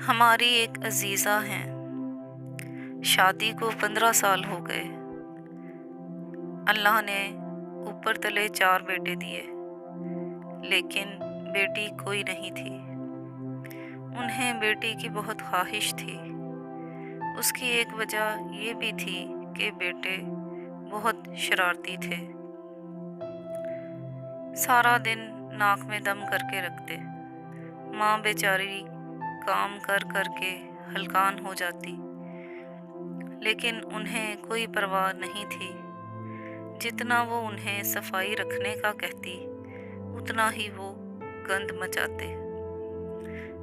ہماری ایک عزیزہ ہیں، شادی کو 15 سال ہو گئے۔ اللہ نے اوپر تلے 4 بیٹے دیے، لیکن بیٹی کوئی نہیں تھی۔ انہیں بیٹی کی بہت خواہش تھی۔ اس کی ایک وجہ یہ بھی تھی کہ بیٹے بہت شرارتی تھے، سارا دن ناک میں دم کر کے رکھتے۔ ماں بیچاری کام کر کر کے ہلکان ہو جاتی، لیکن انہیں کوئی پرواہ نہیں تھی۔ جتنا وہ انہیں صفائی رکھنے کا کہتی، اتنا ہی وہ گند مچاتے۔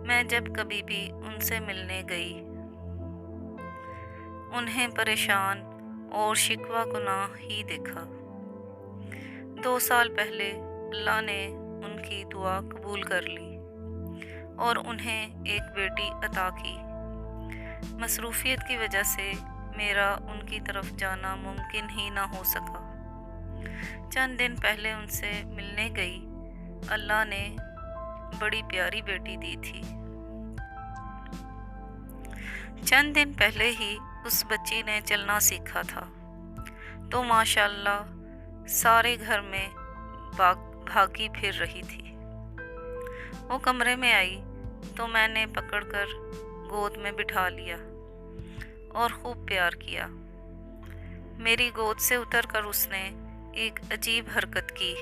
میں جب کبھی بھی ان سے ملنے گئی، انہیں پریشان اور شکوہ کناہ ہی دیکھا۔ 2 سال پہلے اللہ نے ان کی دعا قبول کر لی اور انہیں ایک بیٹی عطا کی۔ مصروفیت کی وجہ سے میرا ان کی طرف جانا ممکن ہی نہ ہو سکا۔ چند دن پہلے ان سے ملنے گئی، اللہ نے بڑی پیاری بیٹی دی تھی۔ چند دن پہلے ہی اس بچی نے چلنا سیکھا تھا، تو ماشاءاللہ سارے گھر میں بھاگی پھر رہی تھی۔ وہ کمرے میں آئی تو میں نے پکڑ کر گود میں بٹھا لیا اور خوب پیار کیا۔ میری گود سے اتر کر اس نے ایک عجیب حرکت کی۔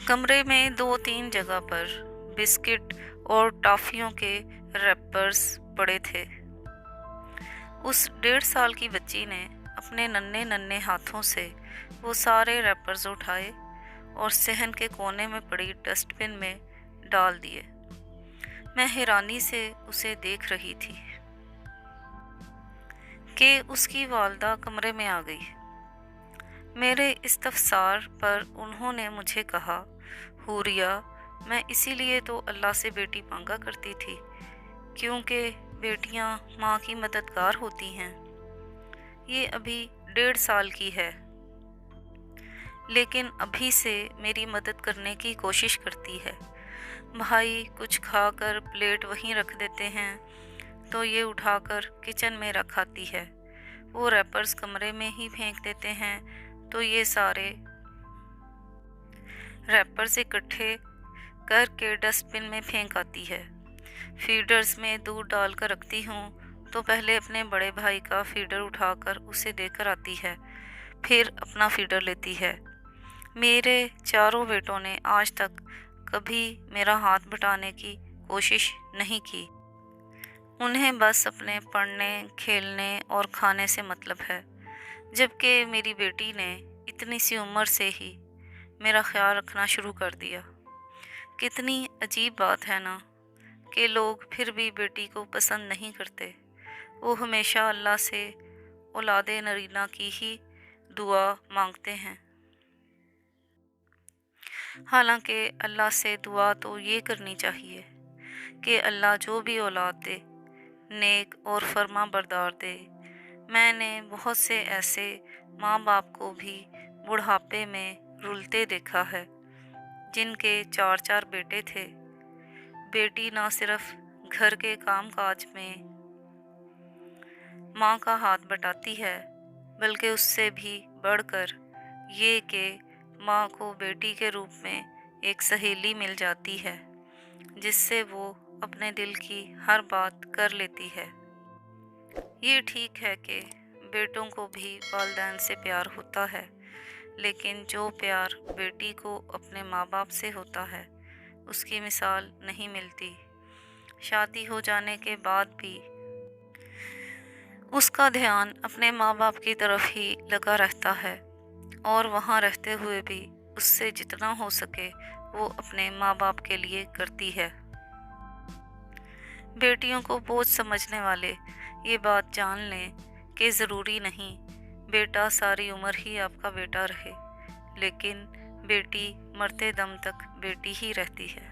کمرے میں 2-3 جگہ پر بسکٹ اور ٹافیوں کے ریپرز پڑے تھے۔ اس 1.5 سال کی بچی نے اپنے ننھے ہاتھوں سے وہ سارے ریپرز اٹھائے اور صحن کے کونے میں پڑی ڈسٹ بن میں ڈال دیے۔ میں حیرانی سے اسے دیکھ رہی تھی کہ اس کی والدہ کمرے میں آ گئی۔ میرے استفسار پر انہوں نے مجھے کہا، حوریہ، میں اسی لیے تو اللہ سے بیٹی مانگا کرتی تھی، کیونکہ بیٹیاں ماں کی مددگار ہوتی ہیں۔ یہ ابھی 1.5 سال کی ہے، لیکن ابھی سے میری مدد کرنے کی کوشش کرتی ہے۔ بھائی کچھ کھا کر پلیٹ وہیں رکھ دیتے ہیں تو یہ اٹھا کر کچن میں رکھ آتی ہے۔ وہ ریپرز کمرے میں ہی پھینک دیتے ہیں تو یہ سارے ریپرز اکٹھے کر کے ڈسٹ بن میں پھینک آتی ہے۔ فیڈرز میں دودھ ڈال کر رکھتی ہوں تو پہلے اپنے بڑے بھائی کا فیڈر اٹھا کر اسے دے کر آتی ہے، پھر اپنا فیڈر لیتی ہے۔ میرے 4 بیٹوں نے آج تک کبھی میرا ہاتھ بٹانے کی کوشش نہیں کی۔ انہیں بس اپنے پڑھنے، کھیلنے اور کھانے سے مطلب ہے، جبکہ میری بیٹی نے اتنی سی عمر سے ہی میرا خیال رکھنا شروع کر دیا۔ کتنی عجیب بات ہے نا کہ لوگ پھر بھی بیٹی کو پسند نہیں کرتے۔ وہ ہمیشہ اللہ سے اولاد نرینہ کی ہی دعا مانگتے ہیں، حالانکہ اللہ سے دعا تو یہ کرنی چاہیے کہ اللہ جو بھی اولاد دے، نیک اور فرما بردار دے۔ میں نے بہت سے ایسے ماں باپ کو بھی بڑھاپے میں رلتے دیکھا ہے جن کے 4 بیٹے تھے۔ بیٹی نہ صرف گھر کے کام کاج میں ماں کا ہاتھ بٹاتی ہے، بلکہ اس سے بھی بڑھ کر یہ کہ ماں کو بیٹی کے روپ میں ایک سہیلی مل جاتی ہے جس سے وہ اپنے دل کی ہر بات کر لیتی ہے۔ یہ ٹھیک ہے کہ بیٹوں کو بھی والدین سے پیار ہوتا ہے، لیکن جو پیار بیٹی کو اپنے ماں باپ سے ہوتا ہے اس کی مثال نہیں ملتی۔ شادی ہو جانے کے بعد بھی اس کا دھیان اپنے ماں باپ کی طرف ہی لگا رہتا ہے، اور وہاں رہتے ہوئے بھی اس سے جتنا ہو سکے وہ اپنے ماں باپ کے لیے کرتی ہے۔ بیٹیوں کو بوجھ سمجھنے والے یہ بات جان لیں کہ ضروری نہیں بیٹا ساری عمر ہی آپ کا بیٹا رہے، لیکن بیٹی مرتے دم تک بیٹی ہی رہتی ہے۔